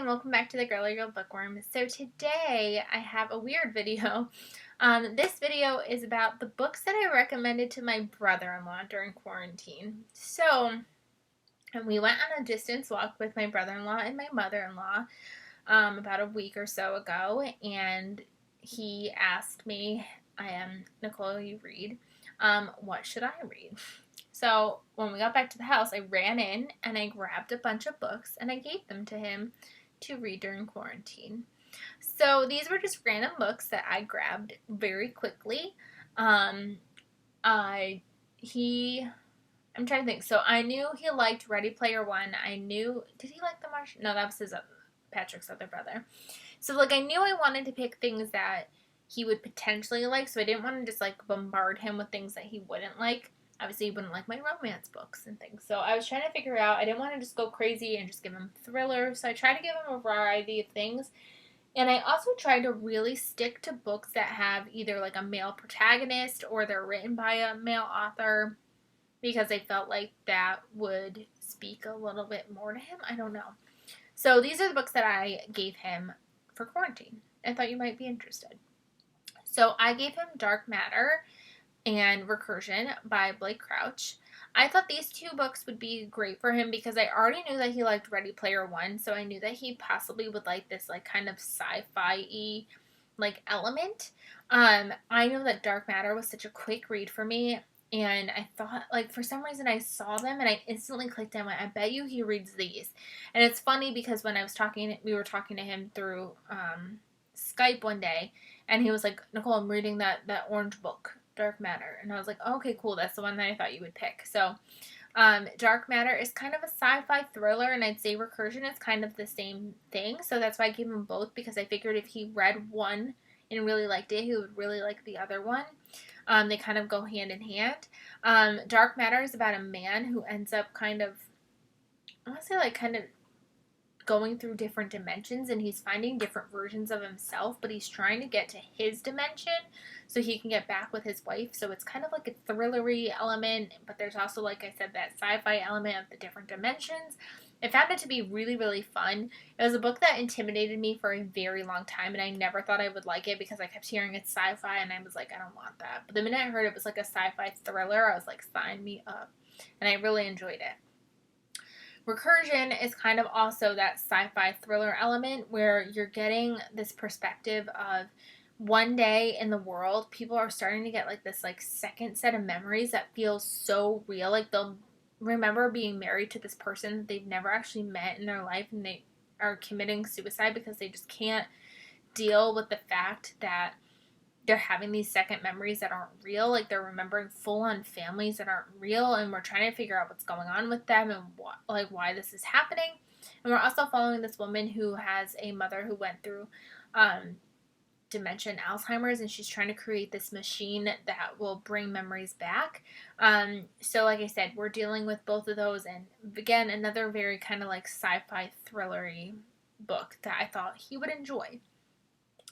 welcome back to the Girly Girl Bookworm. So today I have a weird video. This video is about the books that I recommended to my brother-in-law during quarantine. So we went on a distance walk with my brother-in-law and my mother-in-law about a week or so ago, and he asked me, Nicole, you read, what should I read? So when we got back to the house, I ran in and I grabbed a bunch of books and I gave them to him to read during quarantine. So these were just random books that I grabbed very quickly. I'm trying to think. So I knew he liked Ready Player One. Did he like The Martian? No, that was Patrick's other brother. So I knew I wanted to pick things that he would potentially like. So I didn't want to just bombard him with things that he wouldn't like. Obviously, he wouldn't like my romance books and things. So I was trying to figure out, I didn't want to just go crazy and just give him thrillers. So I tried to give him a variety of things. And I also tried to really stick to books that have either a male protagonist or they're written by a male author, because I felt like that would speak a little bit more to him. I don't know. So these are the books that I gave him for quarantine. I thought you might be interested. So I gave him Dark Matter and Recursion by Blake Crouch. I thought these two books would be great for him because I already knew that he liked Ready Player One, so I knew that he possibly would like this kind of sci-fi-y element. I know that Dark Matter was such a quick read for me, and I thought, for some reason I saw them and I instantly clicked and went, I bet you he reads these. And it's funny because when we were talking to him through Skype one day, and he was like, Nicole, I'm reading that orange book, Dark Matter. And I was like, oh, okay, cool. That's the one that I thought you would pick. So Dark Matter is kind of a sci-fi thriller, and I'd say Recursion is kind of the same thing. So that's why I gave him both, because I figured if he read one and really liked it, he would really like the other one. They kind of go hand in hand. Dark Matter is about a man who ends up kind of going through different dimensions, and he's finding different versions of himself, but he's trying to get to his dimension so he can get back with his wife. So it's kind of like a thrillery element, but there's also, like I said, that sci-fi element of the different dimensions. I found it to be really, really fun. It was a book that intimidated me for a very long time, and I never thought I would like it because I kept hearing it's sci-fi, and I was like, I don't want that. But the minute I heard it was a sci-fi thriller, I was like, sign me up. And I really enjoyed it. Recursion is kind of also that sci-fi thriller element where you're getting this perspective of one day in the world, people are starting to get this second set of memories that feels so real. They'll remember being married to this person that they've never actually met in their life, and they are committing suicide because they just can't deal with the fact that they're having these second memories that aren't real. They're remembering full-on families that aren't real, and we're trying to figure out what's going on with them and why this is happening. And we're also following this woman who has a mother who went through dementia and Alzheimer's, and she's trying to create this machine that will bring memories back. So like I said, we're dealing with both of those, and again, another very kind of sci-fi thrillery book that I thought he would enjoy.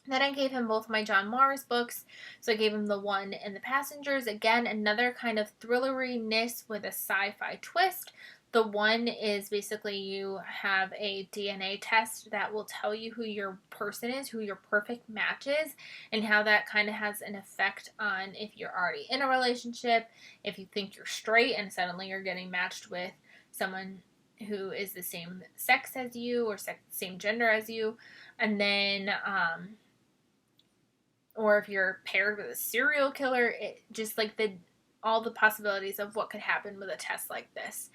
Then I gave him both my John Morris books. So I gave him The One and The Passengers. Again, another kind of thrilleriness with a sci-fi twist. The One is basically you have a DNA test that will tell you who your person is, who your perfect match is, and how that kind of has an effect on if you're already in a relationship, if you think you're straight and suddenly you're getting matched with someone who is the same sex as you or same gender as you, and then or if you're paired with a serial killer, it just all the possibilities of what could happen with a test like this.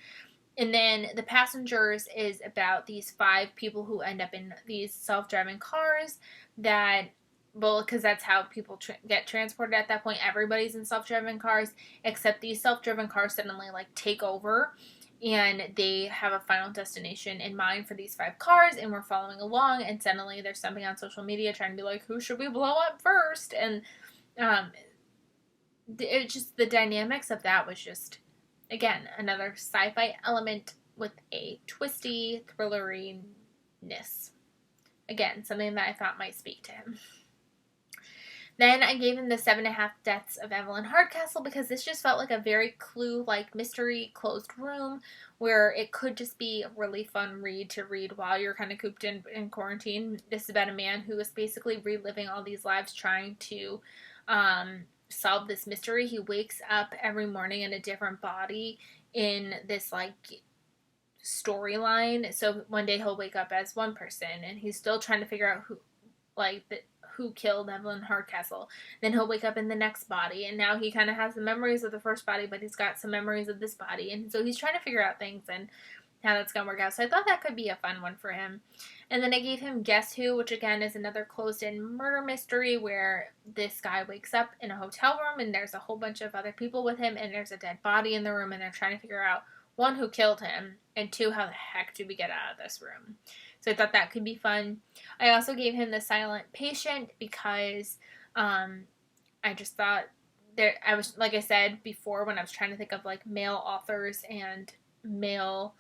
And then The Passengers is about these 5 people who end up in these self-driving cars because that's how people get transported at that point. Everybody's in self-driving cars, except these self-driven cars suddenly take over, and they have a final destination in mind for these 5 cars, and we're following along, and suddenly there's something on social media trying to be who should we blow up first? And it just, the dynamics of that was just, again, another sci-fi element with a twisty thrilleriness. Again, something that I thought might speak to him. Then I gave him the 7.5 Deaths of Evelyn Hardcastle because this just felt like a very Clue-like mystery closed room where it could just be a really fun read to read while you're kind of cooped in quarantine. This is about a man who is basically reliving all these lives trying to solve this mystery. He wakes up every morning in a different body in this like storyline. So one day he'll wake up as one person and he's still trying to figure out who killed Evelyn Hardcastle. Then he'll wake up in the next body, and now he kind of has the memories of the first body, but he's got some memories of this body, and so he's trying to figure out things and how that's going to work out. So I thought that could be a fun one for him. And then I gave him Guess Who, which again is another closed-in murder mystery where this guy wakes up in a hotel room and there's a whole bunch of other people with him and there's a dead body in the room and they're trying to figure out, one, who killed him, and two, how the heck do we get out of this room? So I thought that could be fun. I also gave him The Silent Patient because I just thought I was, like I said before, when I was trying to think of like male authors and male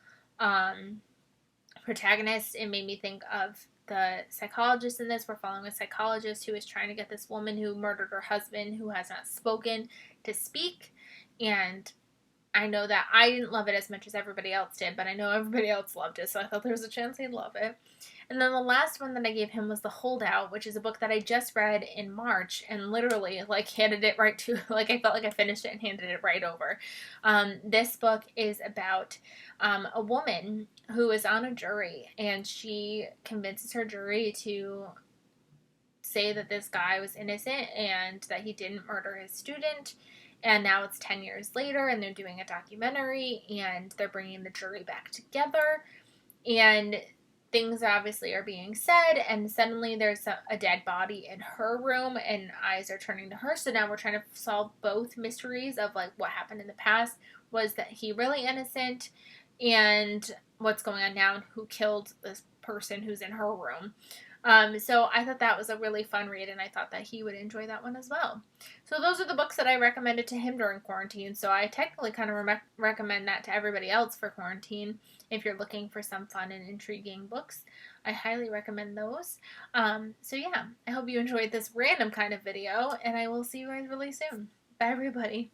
protagonists, it made me think of the psychologist in this. We're following a psychologist who is trying to get this woman who murdered her husband, who has not spoken, to speak. And I know that I didn't love it as much as everybody else did, but I know everybody else loved it, so I thought there was a chance he'd love it. And then the last one that I gave him was The Holdout, which is a book that I just read in March and literally like handed it right to, like I felt like I finished it and handed it right over. This book is about a woman who is on a jury and she convinces her jury to say that this guy was innocent and that he didn't murder his student. And now it's 10 years later and they're doing a documentary and they're bringing the jury back together. And things obviously are being said, and suddenly there's a dead body in her room and eyes are turning to her. So now we're trying to solve both mysteries of like what happened in the past. Was that he really innocent? And what's going on now and who killed this person who's in her room? So I thought that was a really fun read, and I thought that he would enjoy that one as well. So those are the books that I recommended to him during quarantine. So I technically kind of recommend that to everybody else for quarantine. If you're looking for some fun and intriguing books, I highly recommend those. So yeah, I hope you enjoyed this random kind of video, and I will see you guys really soon. Bye, everybody.